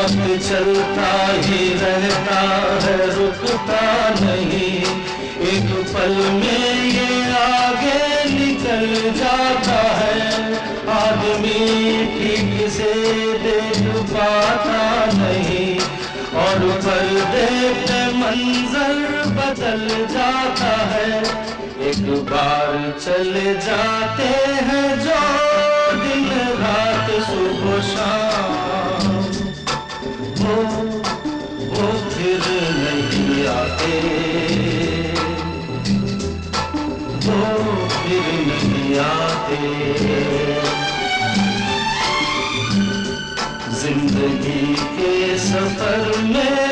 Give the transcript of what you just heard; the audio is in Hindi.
वक्त चलता ही रहता है, रुकता नहीं, एक पल में ये आगे निकल जाता है। आदमी ठीक से देख पाता नहीं और पर्दे पे मंजर बदल जाता है। एक बार चले जाते हैं जो दिन रात सुबह शाम, वो फिर नहीं आते, वो फिर नहीं आते। जिंदगी के सफर में